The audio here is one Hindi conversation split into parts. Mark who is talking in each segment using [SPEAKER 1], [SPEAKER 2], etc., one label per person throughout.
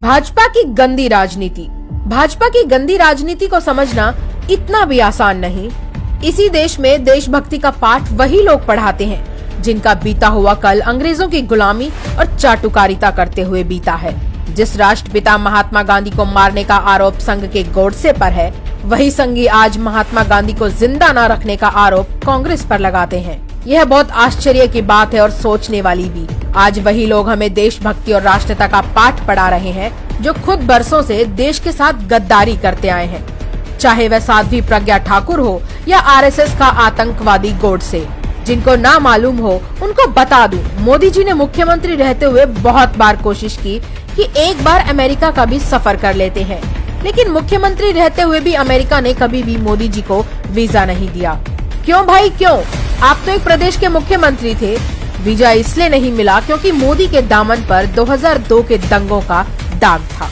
[SPEAKER 1] भाजपा की गंदी राजनीति। भाजपा की गंदी राजनीति को समझना इतना भी आसान नहीं। इसी देश में देशभक्ति का पाठ वही लोग पढ़ाते हैं जिनका बीता हुआ कल अंग्रेजों की गुलामी और चाटुकारिता करते हुए बीता है। जिस राष्ट्रपिता महात्मा गांधी को मारने का आरोप संघ के गोडसे पर है, वही संघी आज महात्मा गांधी को जिंदा न रखने का आरोप कांग्रेस पर लगाते हैं। यह बहुत आश्चर्य की बात है और सोचने वाली भी। आज वही लोग हमें देशभक्ति और राष्ट्रता का पाठ पढ़ा रहे हैं जो खुद बरसों से देश के साथ गद्दारी करते आए हैं, चाहे वह साध्वी प्रज्ञा ठाकुर हो या आरएसएस का आतंकवादी गोडसे। जिनको ना मालूम हो उनको बता दूं, मोदी जी ने मुख्यमंत्री रहते हुए बहुत बार कोशिश की कि एक बार अमेरिका का भी सफर कर लेते हैं, लेकिन मुख्यमंत्री रहते हुए भी अमेरिका ने कभी भी मोदी जी को वीजा नहीं दिया। क्यों भाई क्यों? आप तो एक प्रदेश के मुख्यमंत्री थे। वीजा इसलिए नहीं मिला क्योंकि मोदी के दामन पर 2002 के दंगों का दाग था।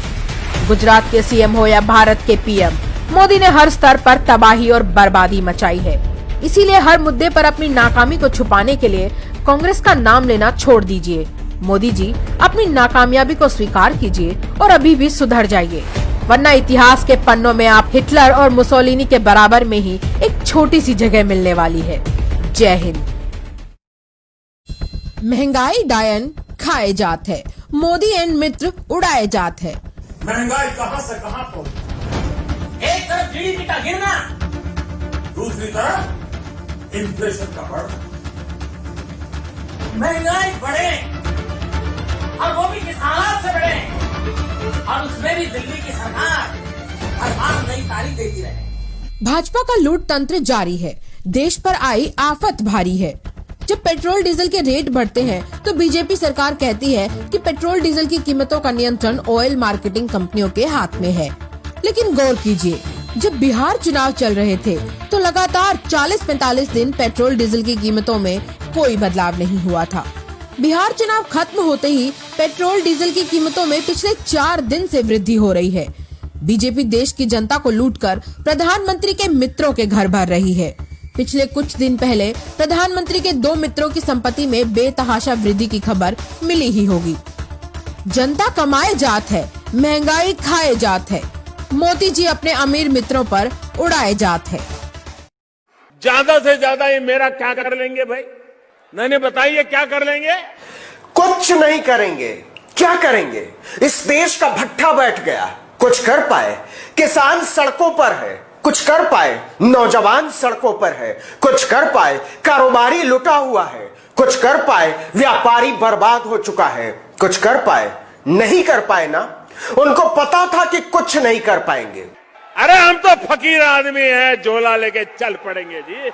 [SPEAKER 1] गुजरात के सीएम हो या भारत के पीएम, मोदी ने हर स्तर पर तबाही और बर्बादी मचाई है। इसीलिए हर मुद्दे पर अपनी नाकामी को छुपाने के लिए कांग्रेस का नाम लेना छोड़ दीजिए। मोदी जी, अपनी नाकामयाबी को स्वीकार कीजिए और अभी भी सुधर जाइए, वरना इतिहास के पन्नों में आप हिटलर और मुसोलिनी के बराबर में ही एक छोटी सी जगह मिलने वाली है। जय हिंद। महंगाई डायन खाए जात है, मोदी एंड मित्र उड़ाए जात है।
[SPEAKER 2] महंगाई कहां से कहां पहुंची? एक तरफ जीडीपी का गिरना, दूसरी तरफ इन्फ्लेशन का बढ़ना। महंगाई बढ़े और वो भी किस हालात से बढ़े, और उसमें भी दिल्ली की सरकार हर बार नई तारीख देती रहे।
[SPEAKER 1] भाजपा का लूट तंत्र जारी है, देश पर आई आफत भारी है। जब पेट्रोल डीजल के रेट बढ़ते हैं तो बीजेपी सरकार कहती है कि पेट्रोल डीजल की कीमतों का नियंत्रण ऑयल मार्केटिंग कंपनियों के हाथ में है। लेकिन गौर कीजिए, जब बिहार चुनाव चल रहे थे तो लगातार 40-45 दिन पेट्रोल डीजल की कीमतों में कोई बदलाव नहीं हुआ था। बिहार चुनाव खत्म होते ही पेट्रोल डीजल की कीमतों में पिछले 4 दिन से वृद्धि हो रही है। बीजेपी देश की जनता को लूटकर प्रधानमंत्री के मित्रों के घर भर रही है। पिछले कुछ दिन पहले प्रधानमंत्री के 2 मित्रों की संपत्ति में बेतहाशा वृद्धि की खबर मिली ही होगी। जनता कमाए जात है, महंगाई खाए जात है, मोदी जी अपने अमीर मित्रों पर उड़ाए जात है।
[SPEAKER 2] ज्यादा से ज्यादा ये मेरा क्या कर लेंगे भाई? मैंने बताइए क्या कर लेंगे?
[SPEAKER 3] कुछ नहीं करेंगे। क्या करेंगे? इस देश का भट्ठा बैठ गया, कुछ कर पाए? किसान सड़कों पर है, कुछ कर पाए? नौजवान सड़कों पर है, कुछ कर पाए? कारोबारी लुटा हुआ है, कुछ कर पाए? व्यापारी बर्बाद हो चुका है, कुछ कर पाए? नहीं कर पाए ना। उनको पता था कि कुछ नहीं कर पाएंगे।
[SPEAKER 2] अरे हम तो फकीर आदमी हैं, झोला लेके चल पड़ेंगे जी।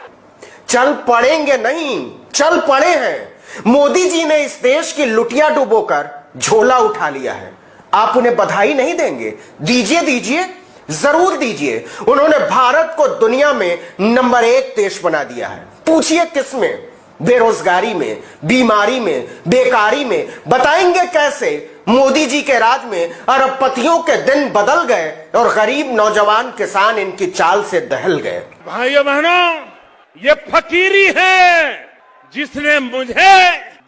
[SPEAKER 3] चल पड़ेंगे नहीं, चल पड़े हैं। मोदी जी ने इस देश की लुटिया डुबोकर झोला उठा लिया है। आप उन्हें बधाई नहीं देंगे? दीजिए दीजिए, जरूर दीजिए। उन्होंने भारत को दुनिया में नंबर 1 देश बना दिया है। पूछिए किसमें? बेरोजगारी में, बीमारी में, बेकारी में। बताएंगे कैसे? मोदी जी के राज में अरबपतियों के दिन बदल गए और गरीब नौजवान किसान इनकी चाल से दहल गए।
[SPEAKER 2] भाइयों बहनों, ये फकीरी है जिसने मुझे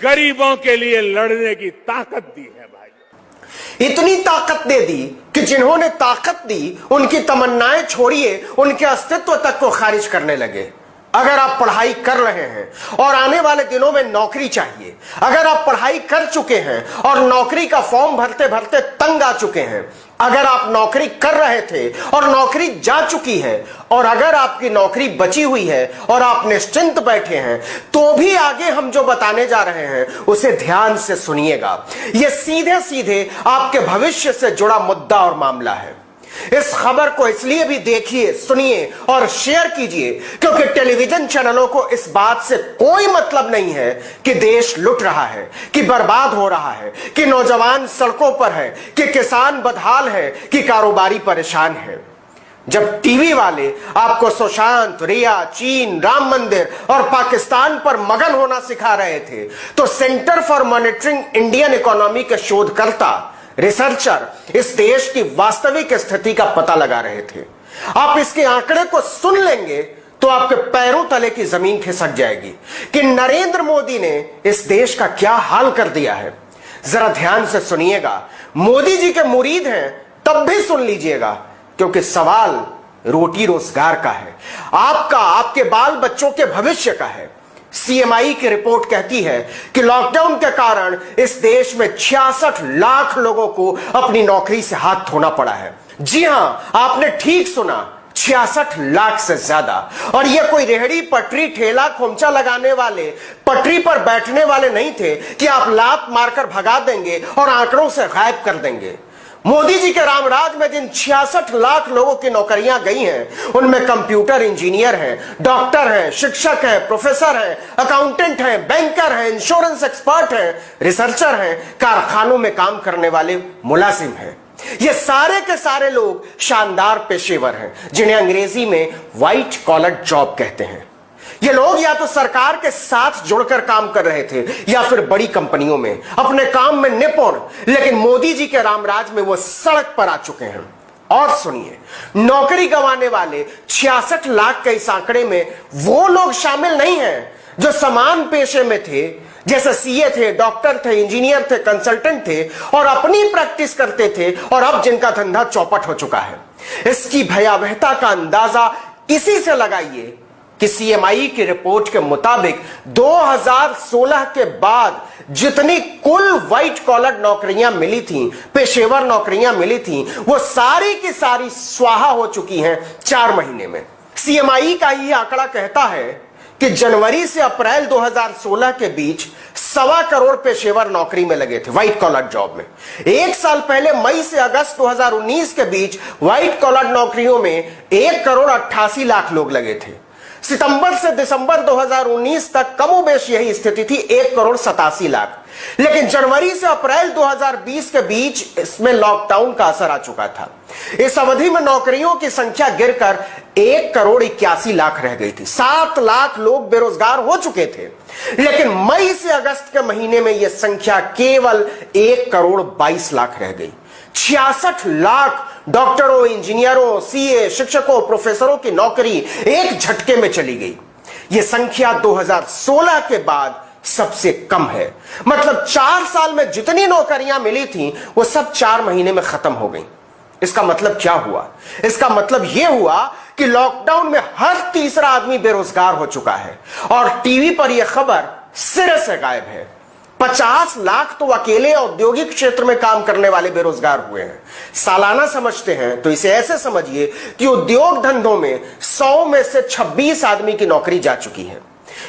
[SPEAKER 2] गरीबों के लिए लड़ने की ताकत दी है। भाई,
[SPEAKER 3] इतनी ताकत दे दी कि जिन्होंने ताकत दी उनकी तमन्नाएं छोड़िए, उनके अस्तित्व तक को खारिज करने लगे। अगर आप पढ़ाई कर रहे हैं और आने वाले दिनों में नौकरी चाहिए, अगर आप पढ़ाई कर चुके हैं और नौकरी का फॉर्म भरते भरते तंग आ चुके हैं, अगर आप नौकरी कर रहे थे और नौकरी जा चुकी है, और अगर आपकी नौकरी बची हुई है और आप निश्चिंत बैठे हैं, तो भी आगे हम जो बताने जा रहे हैं उसे ध्यान से सुनिएगा। यह सीधे सीधे आपके भविष्य से जुड़ा मुद्दा और मामला है। इस खबर को इसलिए भी देखिए, सुनिए और शेयर कीजिए क्योंकि टेलीविजन चैनलों को इस बात से कोई मतलब नहीं है कि देश लुट रहा है, कि बर्बाद हो रहा है, कि नौजवान सड़कों पर है, कि किसान बदहाल है, कि कारोबारी परेशान है। जब टीवी वाले आपको सुशांत, रिया, चीन, राम मंदिर और पाकिस्तान पर मगन होना सिखा रहे थे, तो centre for monitoring Indian economy के शोधकर्ता, रिसर्चर इस देश की वास्तविक स्थिति का पता लगा रहे थे। आप इसके आंकड़े को सुन लेंगे तो आपके पैरों तले की जमीन खिसक जाएगी कि नरेंद्र मोदी ने इस देश का क्या हाल कर दिया है। जरा ध्यान से सुनिएगा। मोदी जी के मुरीद हैं तब भी सुन लीजिएगा, क्योंकि सवाल रोटी रोजगार का है, आपका, आपके बाल बच्चों के भविष्य का है। सीएमआई की रिपोर्ट कहती है कि लॉकडाउन के कारण इस देश में 66 लाख लोगों को अपनी नौकरी से हाथ धोना पड़ा है। जी हां, आपने ठीक सुना, 66 लाख से ज्यादा। और यह कोई रेहड़ी पटरी ठेला खोमचा लगाने वाले, पटरी पर बैठने वाले नहीं थे कि आप लात मारकर भगा देंगे और आंकड़ों से गायब कर देंगे। मोदी जी के रामराज में जिन 66 लाख लोगों की नौकरियां गई हैं, उनमें कंप्यूटर इंजीनियर हैं, डॉक्टर हैं, शिक्षक हैं, प्रोफेसर हैं, अकाउंटेंट हैं, बैंकर हैं, इंश्योरेंस एक्सपर्ट हैं, रिसर्चर हैं, कारखानों में काम करने वाले मुलाजिम हैं। ये सारे के सारे लोग शानदार पेशेवर हैं, जिन्हें अंग्रेजी में व्हाइट कॉलर जॉब कहते हैं। ये लोग या तो सरकार के साथ जुड़कर काम कर रहे थे या फिर बड़ी कंपनियों में अपने काम में निपुण, लेकिन मोदी जी के रामराज में वो सड़क पर आ चुके हैं। और सुनिए, नौकरी गंवाने वाले 66 लाख के इस आंकड़े में वो लोग शामिल नहीं हैं जो समान पेशे में थे, जैसे सीए थे, डॉक्टर थे, इंजीनियर थे, कंसल्टेंट थे और अपनी प्रैक्टिस करते थे, और अब जिनका धंधा चौपट हो चुका है। इसकी भयावहता का अंदाजा इसी से लगाइए कि सीएमआई की रिपोर्ट के मुताबिक 2016 के बाद जितनी कुल व्हाइट कॉलर नौकरियां मिली थीं, पेशेवर नौकरियां मिली थीं, वो सारी की सारी स्वाहा हो चुकी हैं 4 महीने में। सीएमआई का यह आंकड़ा कहता है कि जनवरी से अप्रैल 2016 के बीच 1.25 करोड़ पेशेवर नौकरी में लगे थे, व्हाइट कॉलर जॉब में। एक साल पहले मई से अगस्त 2019 के बीच व्हाइट कॉलर नौकरियों में 1 करोड़ 88 लाख लोग लगे थे। सितंबर से दिसंबर 2019 तक कमोबेश यही स्थिति थी, 1 करोड़ 87 लाख। लेकिन जनवरी से अप्रैल 2020 के बीच इसमें लॉकडाउन का असर आ चुका था। इस अवधि में नौकरियों की संख्या गिरकर 1 करोड़ 81 लाख रह गई थी। 7 लाख लोग बेरोजगार हो चुके थे। लेकिन मई से अगस्त के महीने में यह संख्या केवल 1 करोड़ 22 लाख रह गई। 66 लाख डॉक्टरों, इंजीनियरों, सीए, शिक्षकों, प्रोफेसरों की नौकरी एक झटके में चली गई। यह संख्या 2016 के बाद सबसे कम है। मतलब 4 साल में जितनी नौकरियां मिली थीं, वो सब 4 महीने में खत्म हो गई। इसका मतलब क्या हुआ? इसका मतलब यह हुआ कि लॉकडाउन में हर तीसरा आदमी बेरोजगार हो चुका है और टीवी पर यह खबर सिरे से गायब है। 50 लाख तो अकेले औद्योगिक क्षेत्र में काम करने वाले बेरोजगार हुए हैं। सालाना समझते हैं तो इसे ऐसे समझिए कि उद्योग धंधों में 100 में से 26 आदमी की नौकरी जा चुकी है।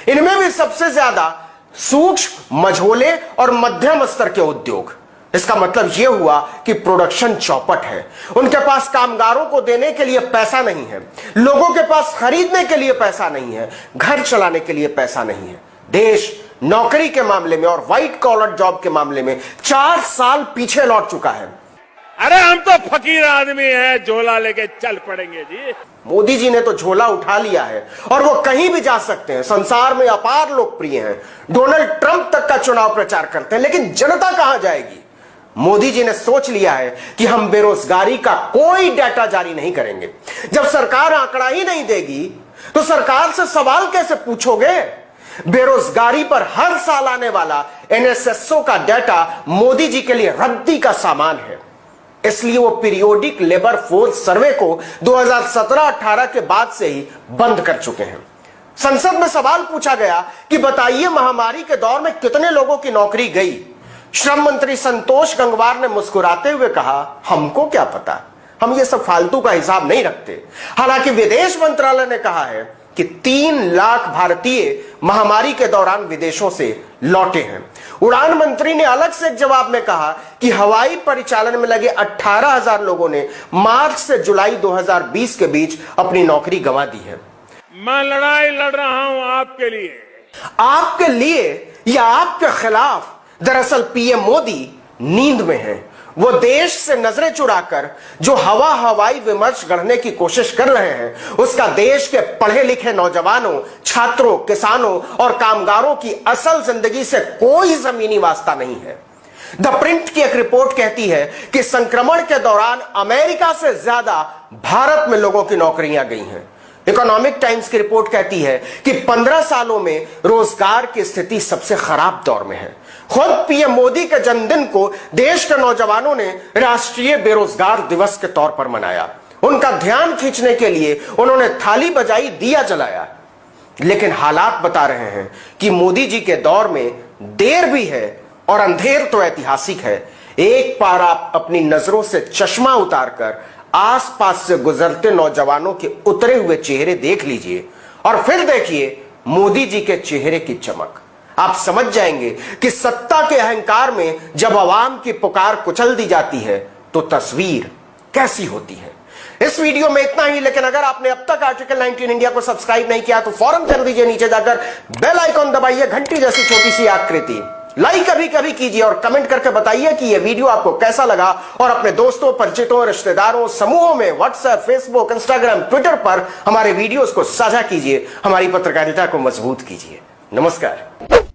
[SPEAKER 3] इनमें भी सबसे ज्यादा सूक्ष्म, मझोले और मध्यम स्तर के उद्योग। इसका मतलब यह हुआ कि प्रोडक्शन चौपट है। उनके पास कामगारों को देने के लिए पैसा नहीं है, लोगों के पास खरीदने के लिए पैसा नहीं है, घर चलाने के लिए पैसा नहीं है। देश नौकरी के मामले में और व्हाइट कॉलर जॉब के मामले में 4 साल पीछे लौट चुका है।
[SPEAKER 4] अरे हम तो फकीर आदमी हैं, झोला लेके चल पड़ेंगे जी।
[SPEAKER 3] मोदी जी ने तो झोला उठा लिया है और वो कहीं भी जा सकते हैं, संसार में अपार लोकप्रिय हैं। डोनाल्ड ट्रंप तक का चुनाव प्रचार करते हैं, लेकिन जनता कहां जाएगी? मोदी जी ने सोच लिया है कि हम बेरोजगारी का कोई डाटा जारी नहीं करेंगे। जब सरकार आंकड़ा ही नहीं देगी तो सरकार से सवाल कैसे पूछोगे? बेरोजगारी पर हर साल आने वाला एनएसएसओ का डाटा मोदी जी के लिए रद्दी का सामान है। इसलिए वो पीरियोडिक लेबर फोर्स सर्वे को 2017-18 के बाद से ही बंद कर चुके हैं। संसद में सवाल पूछा गया कि बताइए महामारी के दौर में कितने लोगों की नौकरी गई। श्रम मंत्री संतोष गंगवार ने मुस्कुराते हुए कहा, हमको क्या पता, हम ये सब फालतू का हिसाब नहीं रखते। हालांकि विदेश मंत्रालय ने कहा है कि 3 लाख भारतीय महामारी के दौरान विदेशों से लौटे हैं। उड़ान मंत्री ने अलग से एक जवाब में कहा कि हवाई परिचालन में लगे 18,000 लोगों ने मार्च से जुलाई 2020 के बीच अपनी नौकरी गंवा दी है।
[SPEAKER 4] मैं लड़ाई लड़ रहा हूं आपके लिए।
[SPEAKER 3] आपके लिए या आपके खिलाफ? दरअसल पीएम मोदी नींद में हैं। वो देश से नजरें चुराकर जो हवाई विमर्श गढ़ने की कोशिश कर रहे हैं, उसका देश के पढ़े लिखे नौजवानों, छात्रों, किसानों और कामगारों की असल जिंदगी से कोई जमीनी वास्ता नहीं है। द प्रिंट की एक रिपोर्ट कहती है कि संक्रमण के दौरान अमेरिका से ज्यादा भारत में लोगों की नौकरियां गई हैं। इकोनॉमिक टाइम्स की रिपोर्ट कहती है कि 15 सालों में रोजगार की स्थिति सबसे खराब दौर में है। खुद पीएम मोदी के जन्मदिन को देश के नौजवानों ने राष्ट्रीय बेरोजगार दिवस के तौर पर मनाया। उनका ध्यान खींचने के लिए उन्होंने थाली बजाई, दिया जलाया। लेकिन हालात बता रहे हैं कि मोदी जी के दौर में देर भी है और अंधेर तो ऐतिहासिक है। एक बार आप अपनी नजरों से चश्मा उतारकर आसपास से गुजरते नौजवानों के उतरे हुए चेहरे देख लीजिए और फिर देखिए मोदी जी के चेहरे की चमक। आप समझ जाएंगे कि सत्ता के अहंकार में जब आवाम की पुकार कुचल दी जाती है तो तस्वीर कैसी होती है। इस वीडियो में इतना ही, लेकिन अगर आपने अब तक आर्टिकल 19 इंडिया को सब्सक्राइब नहीं किया तो फौरन कर दीजिए, नीचे जाकर बेल आइकॉन दबाइए, घंटी जैसी छोटी सी आकृति लाइक कभी कभी कीजिए और कमेंट करके बताइए कि यह वीडियो आपको कैसा लगा और अपने दोस्तों, परिचितों, रिश्तेदारों, समूहों में व्हाट्सएप, फेसबुक, इंस्टाग्राम, ट्विटर पर हमारे वीडियोस को साझा कीजिए। हमारी पत्रकारिता को मजबूत कीजिए। नमस्कार।